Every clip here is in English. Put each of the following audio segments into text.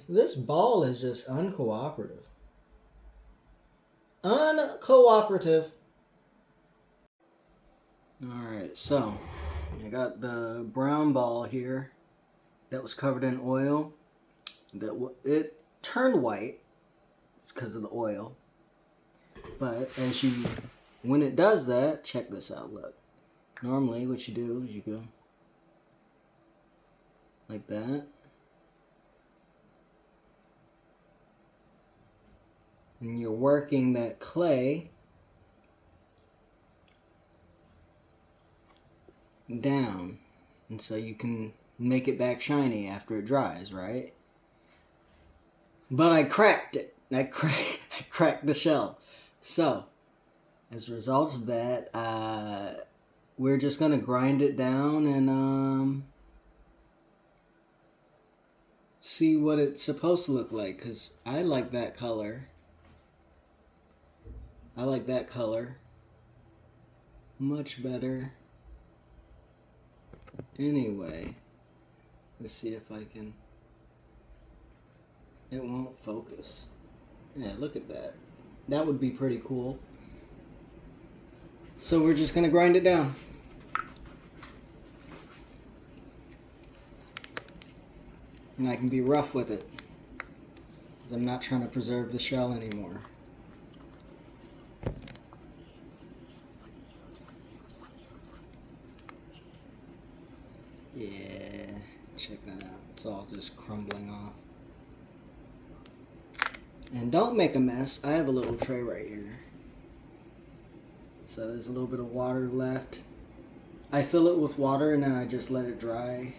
This ball is just uncooperative. Uncooperative. Alright, so I got the brown ball here that was covered in oil. It turned white. It's because of the oil. But when it does that, check this out, look. Normally what you do is you go like that. And you're working that clay down. And so you can make it back shiny after it dries, right? But I cracked it. I cracked the shell. So, as a result of that, we're just going to grind it down and see what it's supposed to look like. Because I like that color. I like that color much better. Anyway, let's see if I can... It won't focus. Yeah, look at that. That would be pretty cool. So we're just gonna grind it down. And I can be rough with it, because I'm not trying to preserve the shell anymore. Yeah, check that out. It's all just crumbling off. And don't make a mess. I have a little tray right here. So there's a little bit of water left. I fill it with water and then I just let it dry.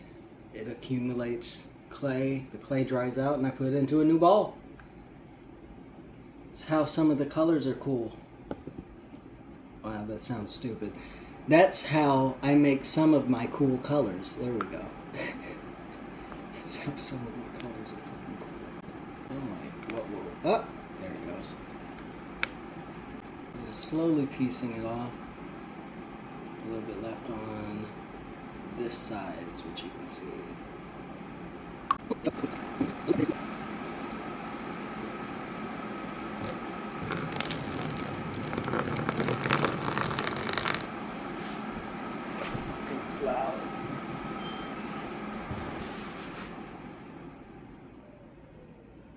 It accumulates clay. The clay dries out and I put it into a new ball. It's how some of the colors are cool. Wow, that sounds stupid. That's how I make some of my cool colors. There we go. That's how some of my colors are fucking cool. Oh my, what? Oh, there it goes. Just slowly piecing it off. A little bit left on this side is what you can see. It's loud.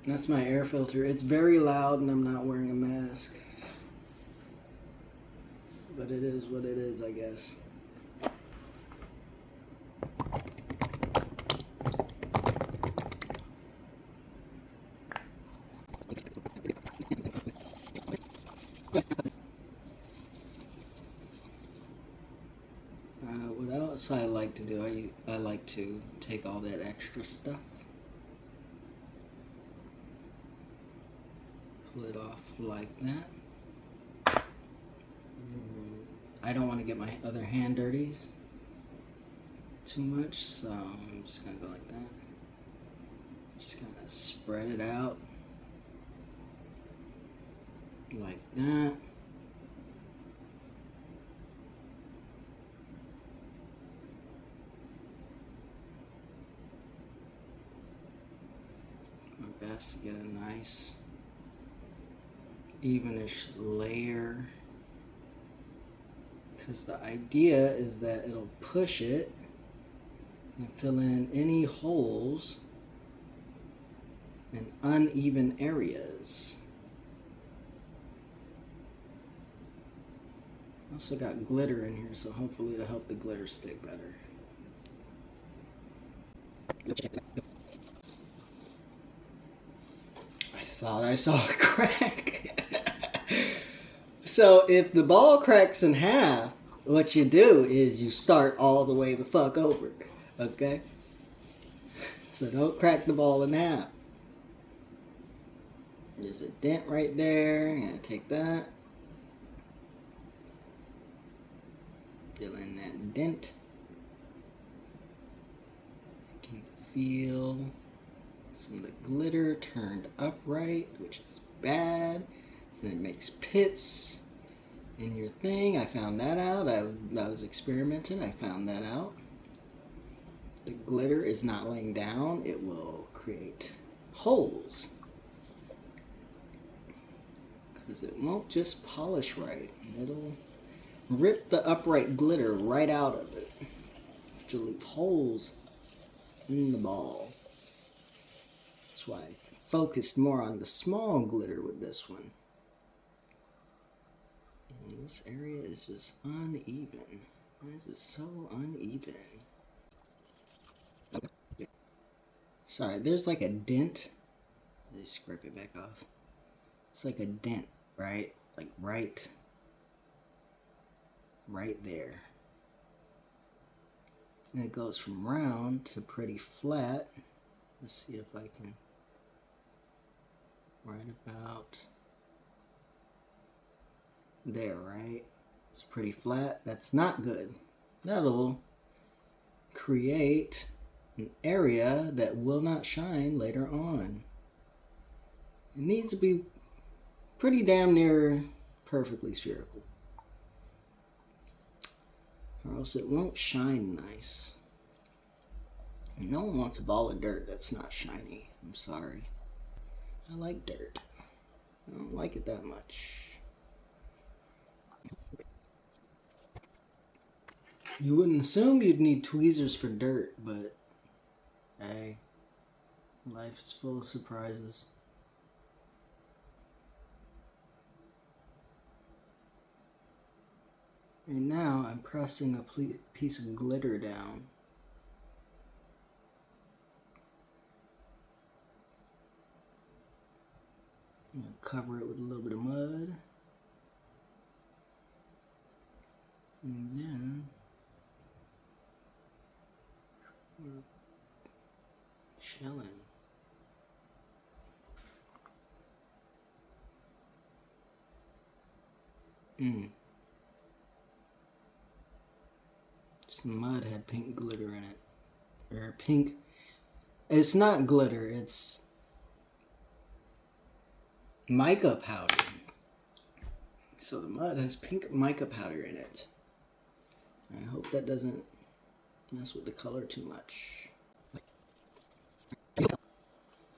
That's my air filter. It's very loud and I'm not wearing a mask. But it is what it is, I guess. What else I like to do? I like to take all that extra stuff, pull it off like that. I don't want to get my other hand dirty too much, so I'm just gonna go like that. Just kind of spread it out like that. My best to get a nice evenish layer, because the idea is that it'll push it and fill in any holes and uneven areas. I also got glitter in here, so hopefully it'll help the glitter stick better. I thought I saw a crack. So if the ball cracks in half, what you do is you start all the way the fuck over, okay? So don't crack the ball in half. There's a dent right there. I'm gonna take that. Fill in that dent. I can feel some of the glitter turned upright, which is bad. So it makes pits in your thing. I found that out. I was experimenting. I found that out. The glitter is not laying down. It will create holes. Because it won't just polish right. It'll rip the upright glitter right out of it. To leave holes in the ball. That's why I focused more on the small glitter with this one. And this area is just uneven. Why is it so uneven? Sorry, there's like a dent. Let me scrape it back off. It's like a dent, right? Like right there. And it goes from round to pretty flat. Let's see if I can, right about there, right? It's pretty flat. That's not good. That'll create an area that will not shine later on. It needs to be pretty damn near perfectly spherical, or else it won't shine nice. And no one wants a ball of dirt that's not shiny. I'm sorry. I like dirt. I don't like it that much. You wouldn't assume you'd need tweezers for dirt, but hey, life is full of surprises. And now I'm pressing a piece of glitter down. I'm going to cover it with a little bit of mud. And then we're chilling. Some mud had pink glitter in it. Or pink. It's not glitter, it's mica powder. So the mud has pink mica powder in it. I hope that doesn't mess with the color too much.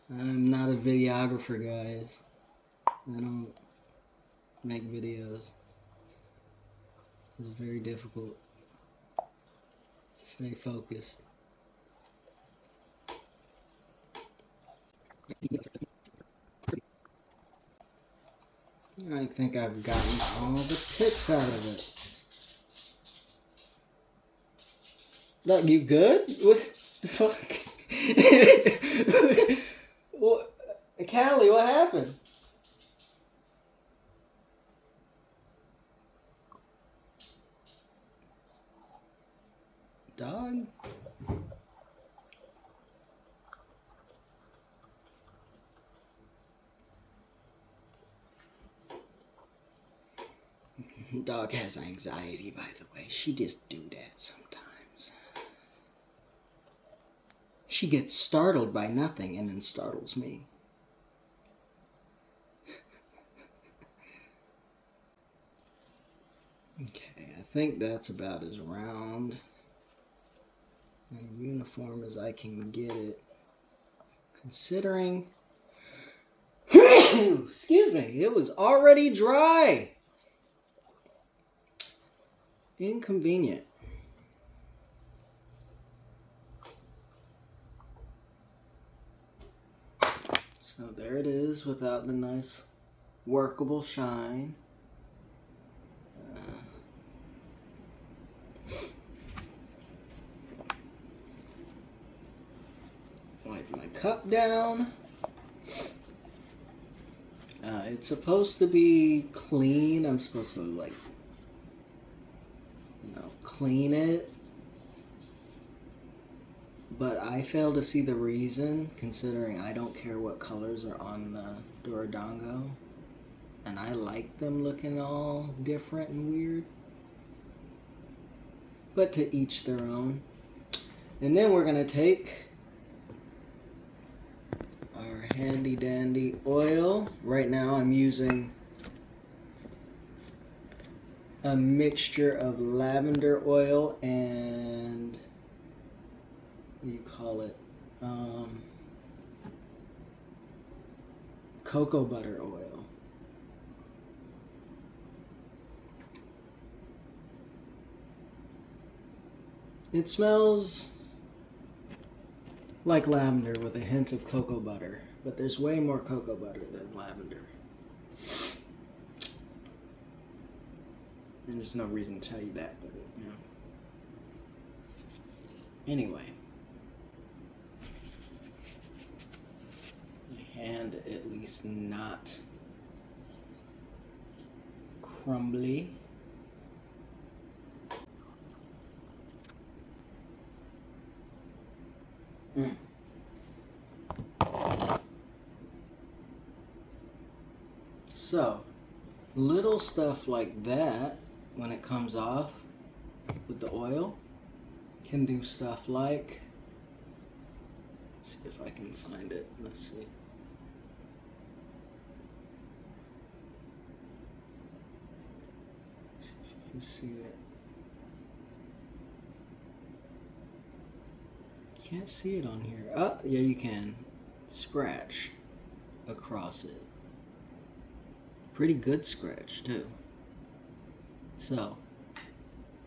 I'm not a videographer, guys. I don't make videos. It's very difficult to stay focused. I think I've gotten all the pits out of it. Look, you good? What the fuck? What? Callie, what happened? Dog? Dog has anxiety, by the way. She just do that sometimes. She gets startled by nothing and then startles me. Okay, I think that's about as round and uniform as I can get it. Considering, excuse me, it was already dry. Inconvenient. So there it is without the nice workable shine. Wipe my cup down. It's supposed to be clean. I'm supposed to like, clean it. But I fail to see the reason, considering I don't care what colors are on the Duradango. And I like them looking all different and weird. But to each their own. And then we're going to take our handy dandy oil. Right now I'm using a mixture of lavender oil and, what do you call it? cocoa butter oil. It smells like lavender with a hint of cocoa butter, but there's way more cocoa butter than lavender. And there's no reason to tell you that, but you know. Anyway, my hand at least not crumbly. So, little stuff like that, when it comes off with the oil, can do stuff like, let's see if I can find it. Let's see. See if you can see it. Can't see it on here. Oh, yeah, you can. Scratch across it. Pretty good scratch, too. So,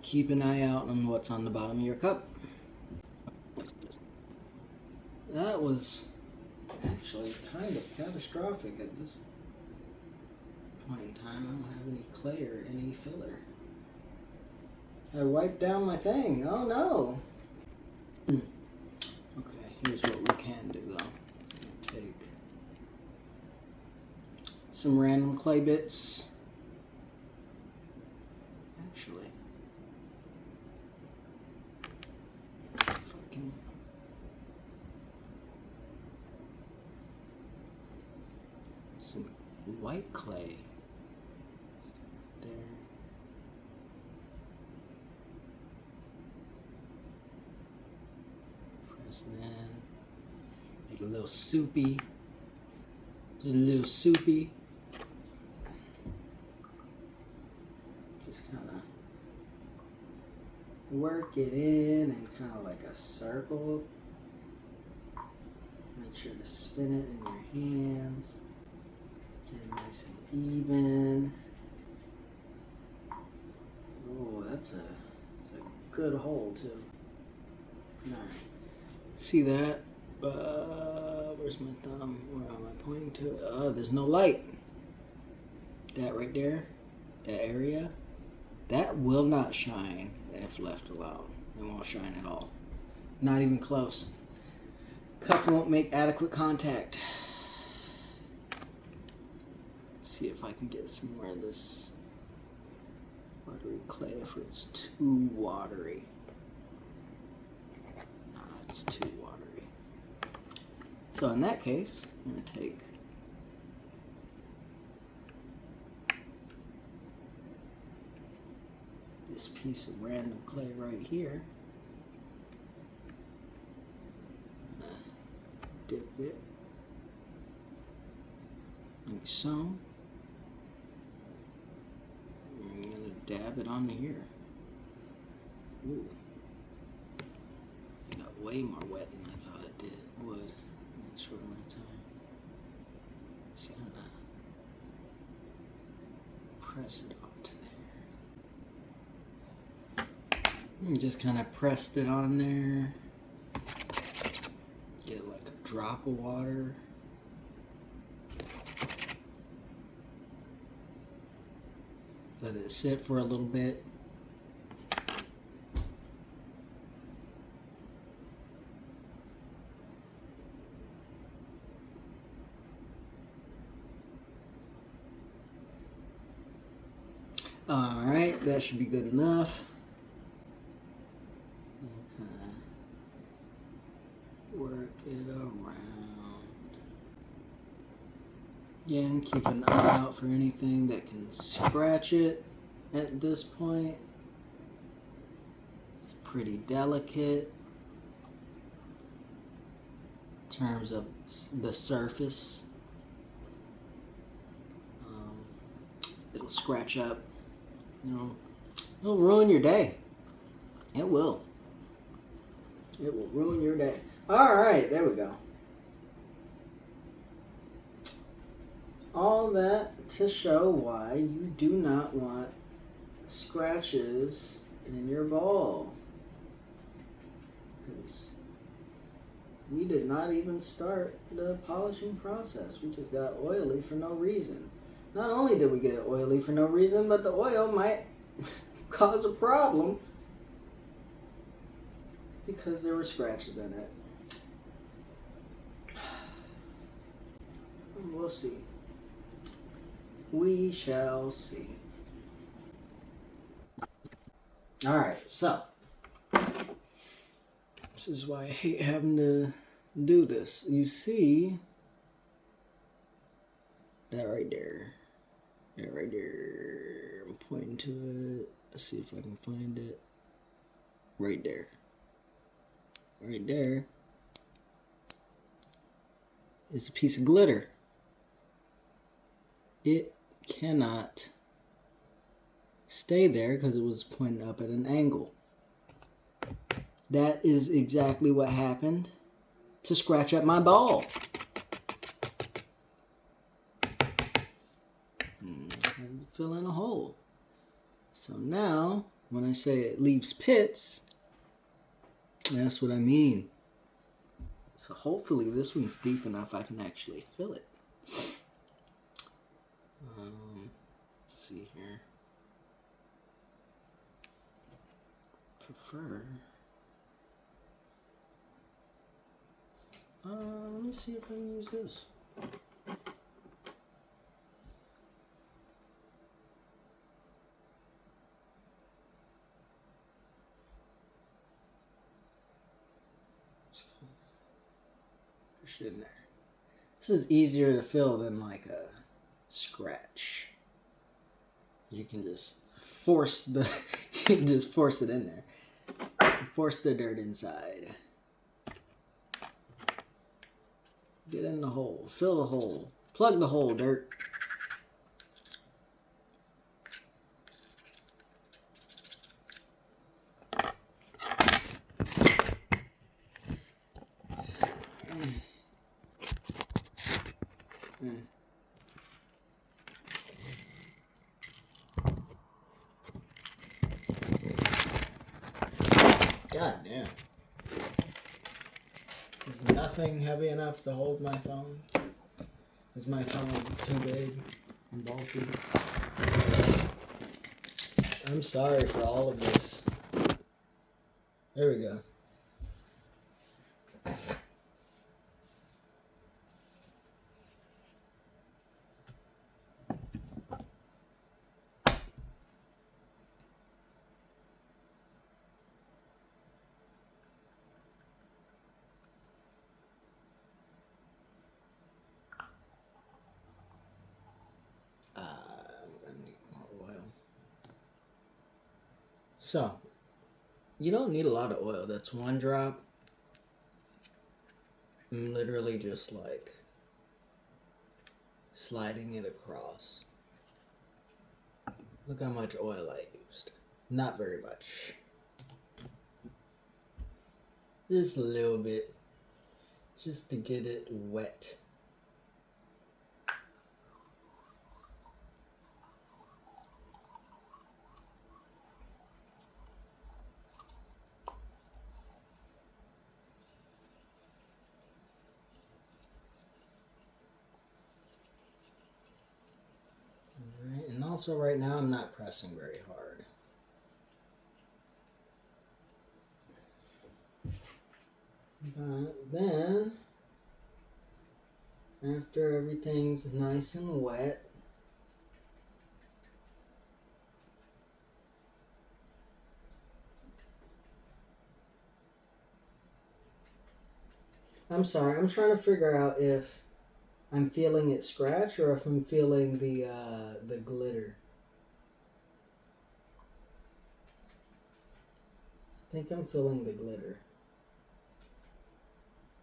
keep an eye out on what's on the bottom of your cup. That was actually kind of catastrophic at this point in time. I don't have any clay or any filler. I wiped down my thing. Oh no! Okay, here's what we can do though. Take some random clay bits. Actually, if I can. Some white clay. There. Press it in. Make it a little soupy. Just a little soupy. Just kind of work it in and kind of like a circle. Make sure to spin it in your hands. Get it nice and even. Oh, that's a good hole too. Alright. See that? Where's my thumb? Where am I pointing to? Oh, there's no light. That right there, that area, that will not shine if left alone. It won't shine at all. Not even close. Cup won't make adequate contact. See if I can get some more of this watery clay if it's too watery. Nah, it's too watery. So in that case, I'm going to take this piece of random clay right here. I'm going to dip it like so. I'm going to dab it onto here. Ooh. It got way more wet than I thought it would. Short amount of time. Just kind of press it onto there. And just kind of pressed it on there. Get like a drop of water. Let it sit for a little bit. Alright, that should be good enough. Okay. Work it around. Again, keep an eye out for anything that can scratch it at this point. It's pretty delicate in terms of the surface. It'll scratch up. You know, it'll ruin your day. It will. It will ruin your day. All right, there we go. All that to show why you do not want scratches in your ball. Because we did not even start the polishing process. We just got oily for no reason. Not only did we get oily for no reason, but the oil might cause a problem because there were scratches in it. We'll see. We shall see. Alright, so this is why I hate having to do this. You see that right there. That right there. I'm pointing to it. Let's see if I can find it. Right there. Right there is a piece of glitter. It cannot stay there because it was pointing up at an angle. That is exactly what happened to scratch up my ball. Fill in a hole. So now, when I say it leaves pits, that's what I mean. So hopefully this one's deep enough I can actually fill it. Let's see here. Prefer. Let me see if I can use this. Push it in there. This is easier to fill than like a scratch. You can just force the you can just force it in there. Force the dirt inside. Get in the hole. Fill the hole. Plug the hole, dirt. God damn. Is nothing heavy enough to hold my phone? Is my phone too big and bulky? I'm sorry for all of this. There we go. I'm gonna need more oil. So, you don't need a lot of oil. That's one drop. I'm literally just like sliding it across. Look how much oil I used. Not very much. Just a little bit. Just to get it wet. Alright, and also right now I'm not pressing very hard. But then, after everything's nice and wet, I'm sorry, I'm trying to figure out if I'm feeling it scratch or if I'm feeling the glitter. I think I'm feeling the glitter.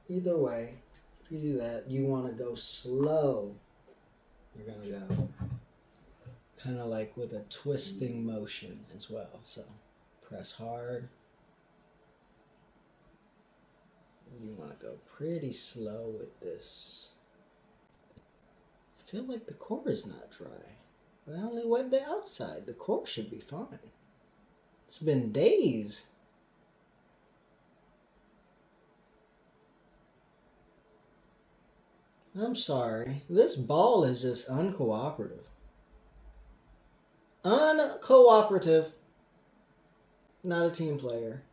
Either way, if you do that, you want to go slow. You're going to go kind of like with a twisting motion as well. So press hard. You want to go pretty slow with this. feel like the core is not dry. But I only wet the outside. The core should be fine. It's been days. I'm sorry. This ball is just uncooperative. Uncooperative. Not a team player.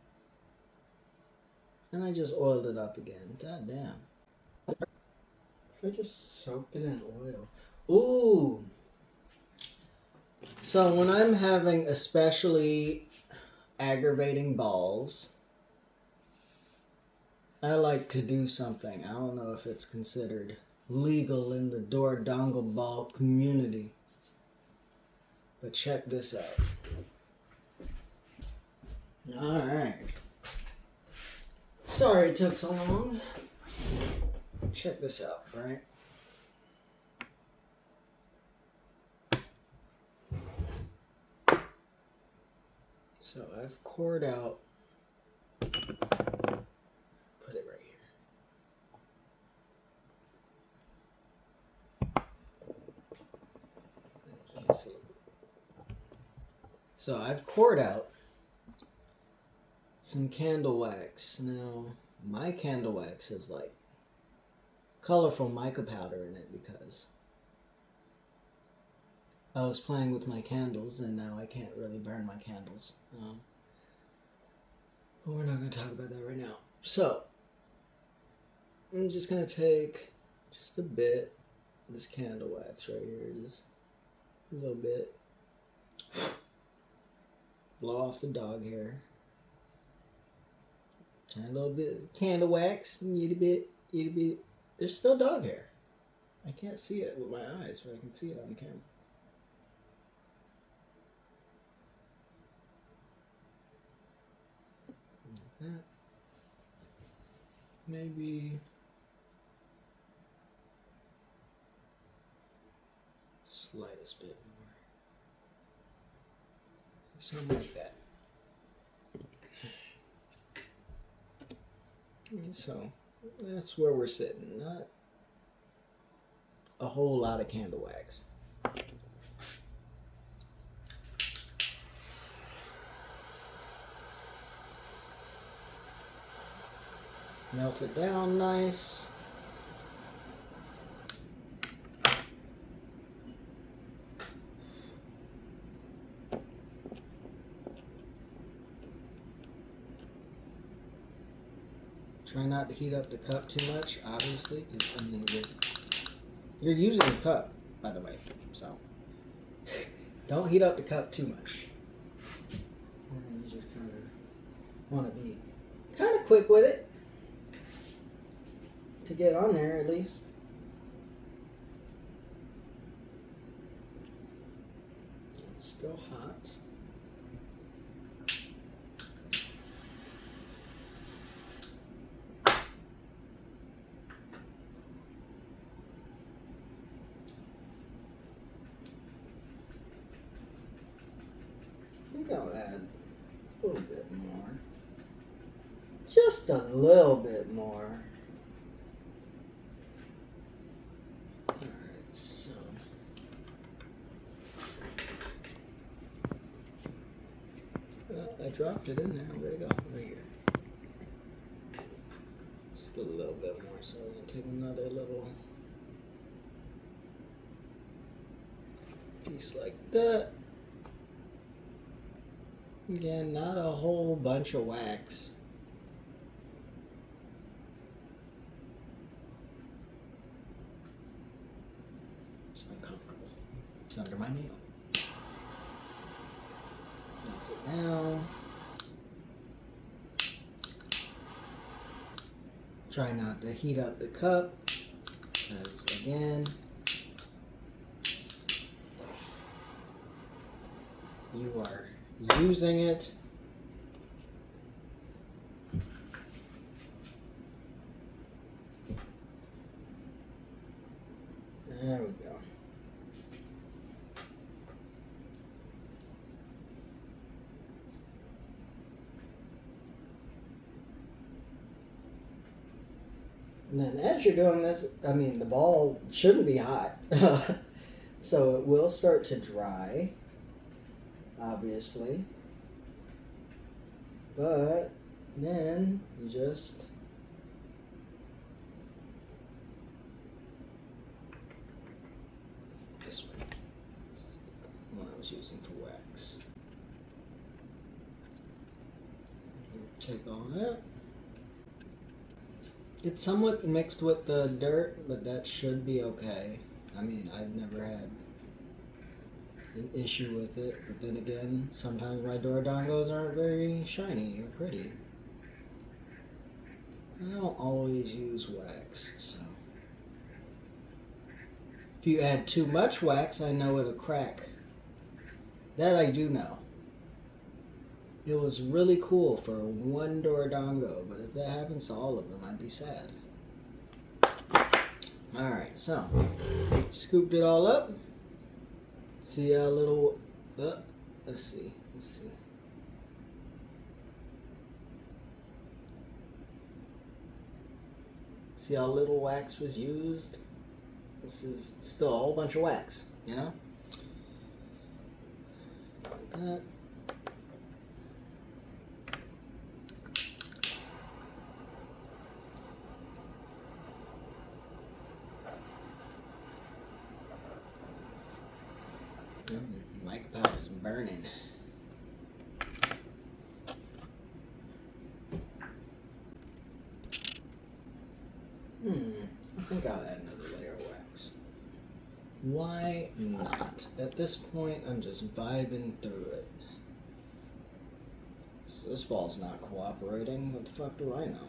And I just oiled it up again. God damn. If I just soak it in oil. Ooh. So when I'm having especially aggravating balls, I like to do something. I don't know if it's considered legal in the door dongle ball community. But check this out. Alright. Sorry it took so long. Check this out, right? So I've cored out. Put it right here. I can't see. So I've cored out some candle wax. Now, my candle wax is like colorful mica powder in it because I was playing with my candles and now I can't really burn my candles. But we're not going to talk about that right now. So, I'm just going to take just a bit of this candle wax right here, just a little bit. Blow off the dog hair. Try a little bit of candle wax, eat a bit. There's still dog hair. I can't see it with my eyes, but I can see it on camera. Like that. Maybe slightest bit more. Something like that. So that's where we're sitting. Not a whole lot of candle wax. Melt it down nice. Try not to heat up the cup too much, obviously, because I mean, you're using the cup, by the way, so don't heat up the cup too much. And you just kind of want to be kind of quick with it to get on there, at least. It's still hot. I think I'll add a little bit more. Just a little bit more. Alright, so. Well, I dropped it in there. Where'd it go? Right here. Just a little bit more. So I'm going to take another little piece like that. Again, not a whole bunch of wax. It's uncomfortable. It's under my nail. Melt it down. Try not to heat up the cup, because again, you are using it. There we go. And then as you're doing this, I mean, the ball shouldn't be hot. So it will start to dry, obviously. But then you just this one. This is the one I was using for wax. Take all that. It's somewhat mixed with the dirt, but that should be okay. I mean, I've never had an issue with it, but then again, sometimes my Doradongos aren't very shiny or pretty. I don't always use wax, so. If you add too much wax, I know it'll crack. That I do know. It was really cool for one Doradongo, but if that happens to all of them, I'd be sad. Alright, so, scooped it all up. See how little, let's see. See how little wax was used? This is still a whole bunch of wax, you know? Like that. Mic powder's burning. I think I'll add another layer of wax. Why not? At this point, I'm just vibing through it. So this ball's not cooperating. What the fuck do I know?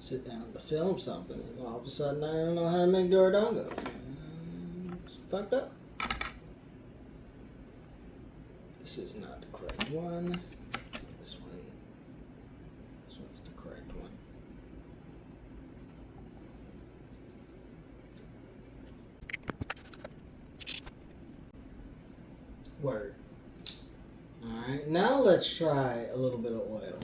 Sit down to film something, and all of a sudden I don't know how to make Doradongos. It's fucked up. This is not the correct one. This one's the correct one. Word. Alright, now let's try a little bit of oil.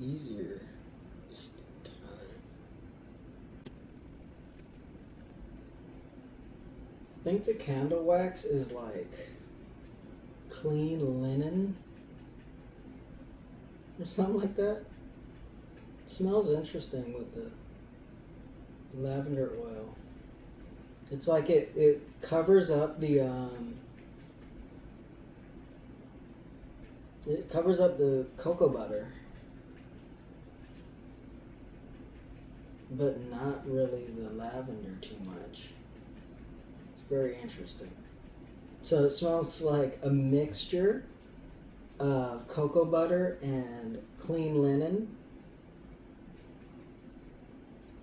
Easier this time. I think the candle wax is like clean linen or something like that. It smells interesting with the lavender oil. It's like it covers up the it covers up the cocoa butter, but not really the lavender too much. It's very interesting. So it smells like a mixture of cocoa butter and clean linen,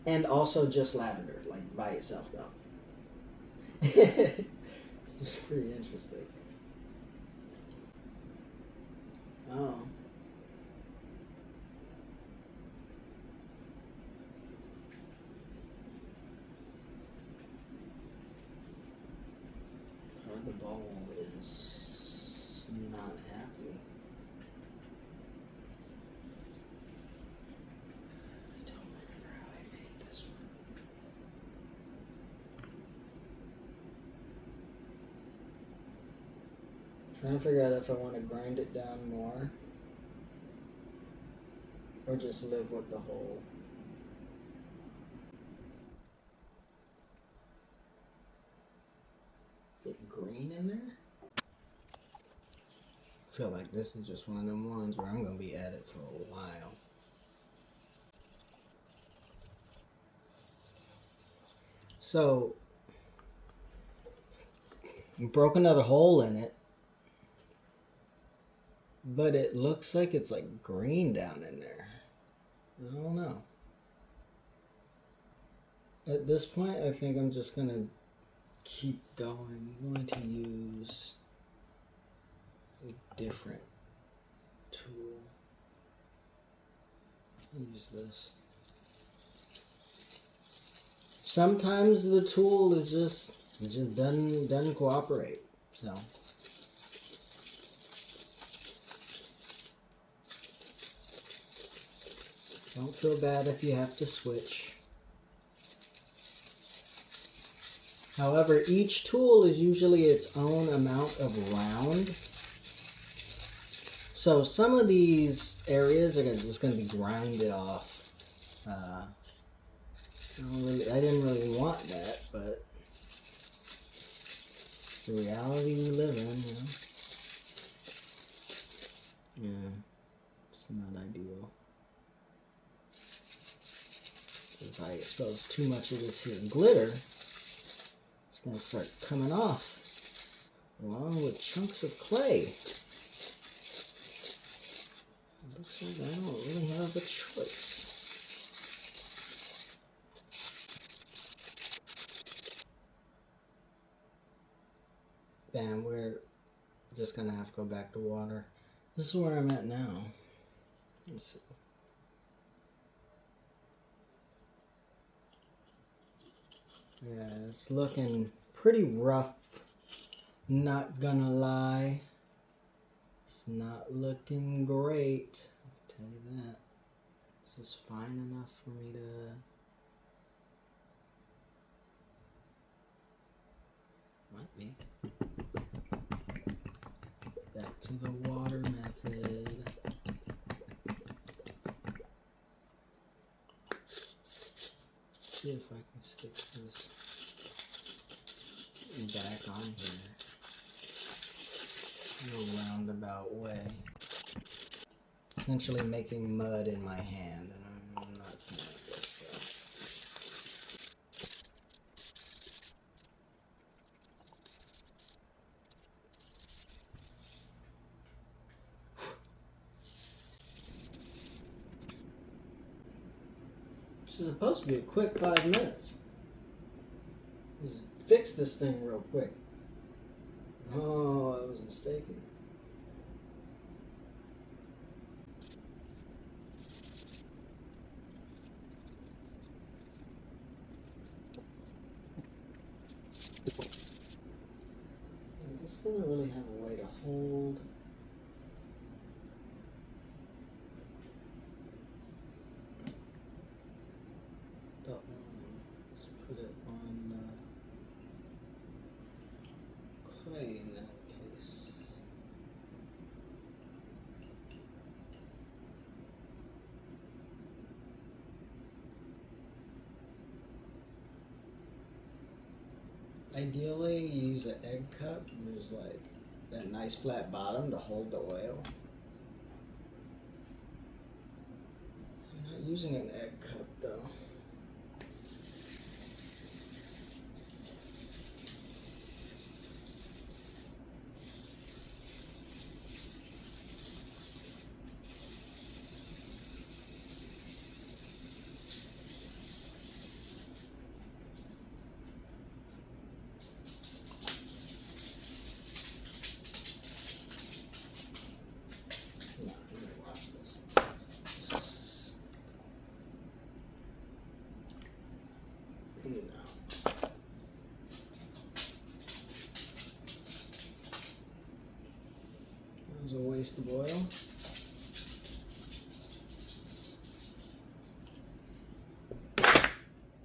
and also just lavender, like by itself though. It's pretty interesting. Oh. The ball is not happy. I don't remember how I made this one. Trying to figure out if I want to grind it down more or just live with the hole. Get green in there? I feel like this is just one of them ones where I'm going to be at it for a while. So, broke another hole in it, but it looks like it's like green down in there. I don't know. At this point, I think I'm just going to keep going. I'm going to use a different tool. Use this. Sometimes the tool is just It just doesn't cooperate. So don't feel bad if you have to switch. However, each tool is usually its own amount of round. So some of these areas are just going to be grinded off. I didn't really want that, but it's the reality we live in, you know. Yeah, it's not ideal. If I expose too much of this here glitter, it's going to start coming off along with chunks of clay. It looks like I don't really have a choice. Bam, we're just going to have to go back to water. This is where I'm at now. Let's see. Yeah, it's looking pretty rough, not gonna lie. It's not looking great, I'll tell you that. This is fine enough for me to... Might be. Back to the water method. See if I can stick this back on here in a roundabout way. Essentially making mud in my hand, and I'm not a fan of this, This is supposed to be a quick 5 minutes. Just fix this thing real quick. Oh, I was mistaken. This doesn't really have a way to hold. Let's put it on the clay in that case. Ideally, you use an egg cup. There's like that nice flat bottom to hold the oil. I'm not using an egg cup though. A waste of oil.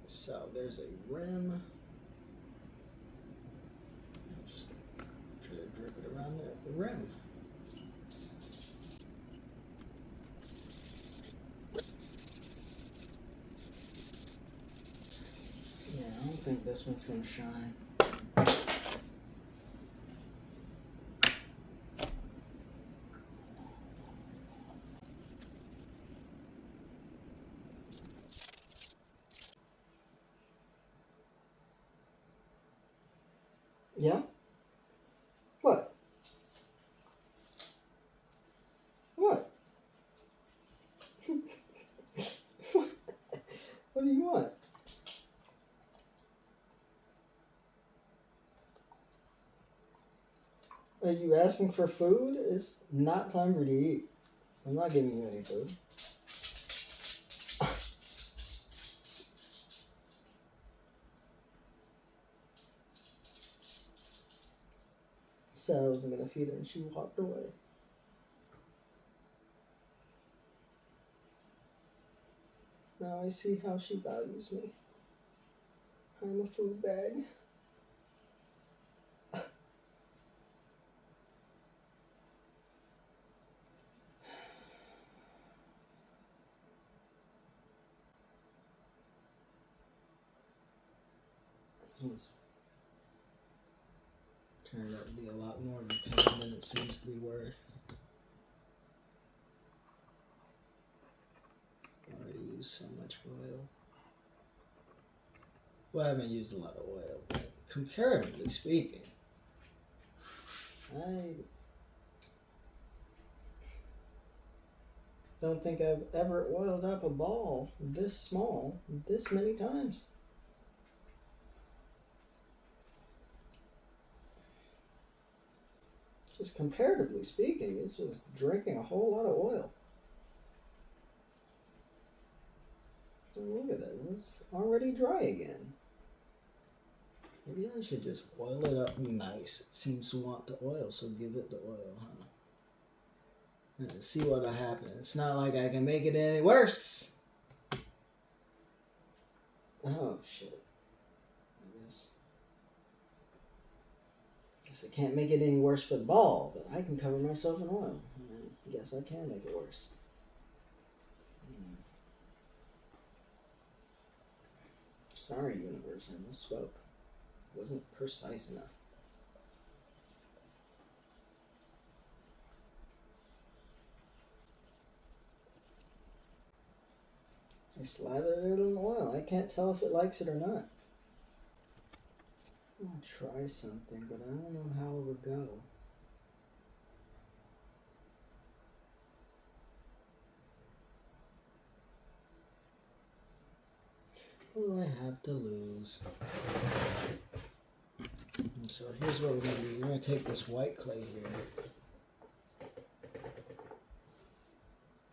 So there's a rim. Just try to drip it around the rim. Yeah, I don't think this one's gonna shine. Yeah? What? What? What do you want? Are you asking for food? It's not time for you to eat. I'm not giving you any food. Said I wasn't going to feed her and she walked away. Now I see how she values me. I'm a food bag. This one's turned out to be a lot more of a pain than it seems to be worth. Already used so much oil. Well, I haven't used a lot of oil, but comparatively speaking, I don't think I've ever oiled up a ball this small this many times. Just comparatively speaking, it's just drinking a whole lot of oil. And look at this, it's already dry again. Maybe I should just oil it up nice. It seems to want the oil, so give it the oil, huh? And see what'll happen. It's not like I can make it any worse. Oh, shit. I guess I can't make it any worse for the ball, but I can cover myself in oil. I guess I can make it worse. Sorry, universe, I misspoke. Wasn't precise enough. I slathered it in oil. I can't tell if it likes it or not. I'll try something, but I don't know how it would go. What do I have to lose? And so here's what we're going to do. We're going to take this white clay here.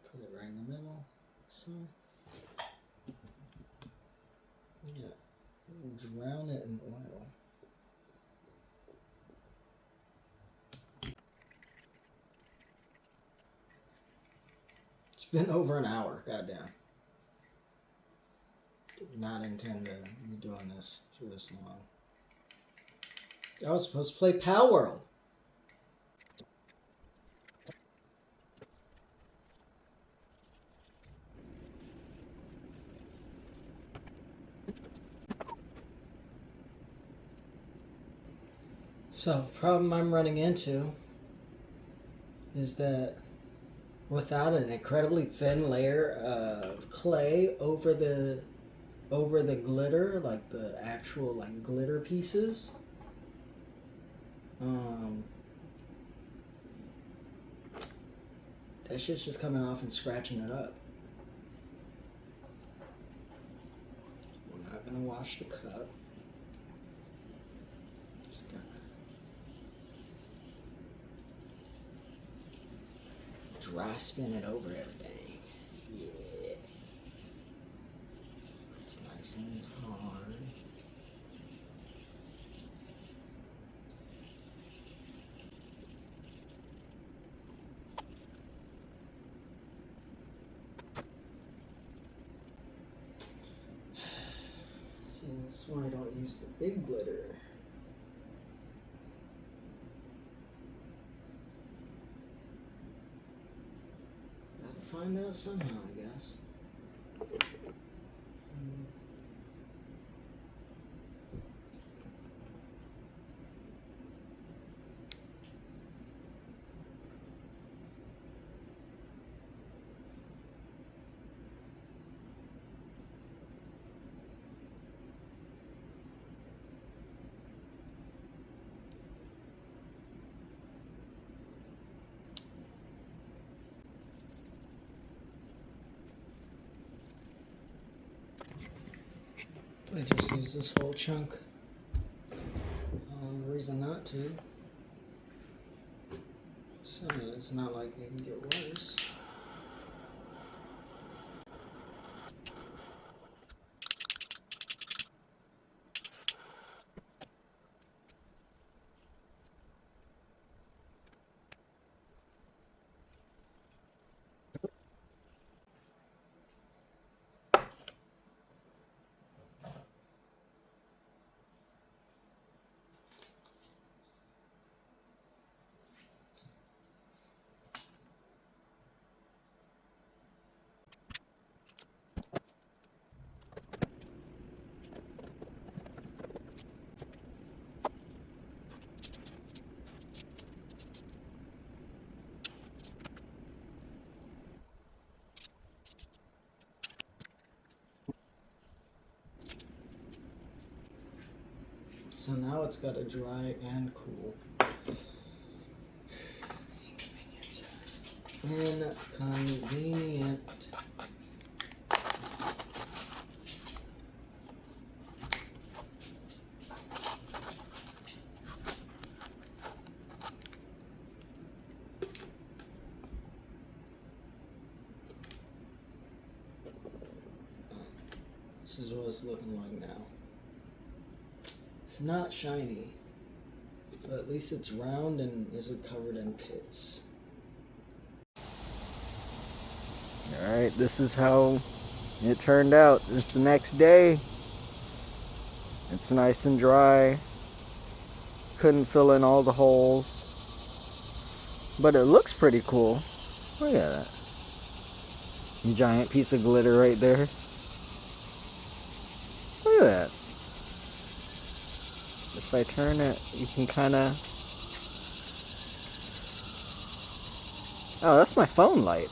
Put it right in the middle. So, yeah. Drown it in oil. It's been over an hour, goddamn. Did not intend to be doing this for this long. I was supposed to play Pal World. So, the problem I'm running into is that without an incredibly thin layer of clay over the glitter, like the actual like glitter pieces, that shit's just coming off and scratching it up. We're not gonna wash the cup. Just gonna dry spin it over everything. Yeah. It's nice and hard. See, that's why I don't use the big glitter. Gotta find out somehow, I guess. I just use this whole chunk. Reason not to. So it's not like it can get worse. So now it's got to dry and cool. Inconvenient. This is what it's looking like now. It's not shiny, but at least it's round and isn't covered in pits. Alright, this is how it turned out. It's the next day. It's nice and dry. Couldn't fill in all the holes. But it looks pretty cool. Look at that. Giant piece of glitter right there. Look at that. If I turn it, you can kind of... Oh, that's my phone light.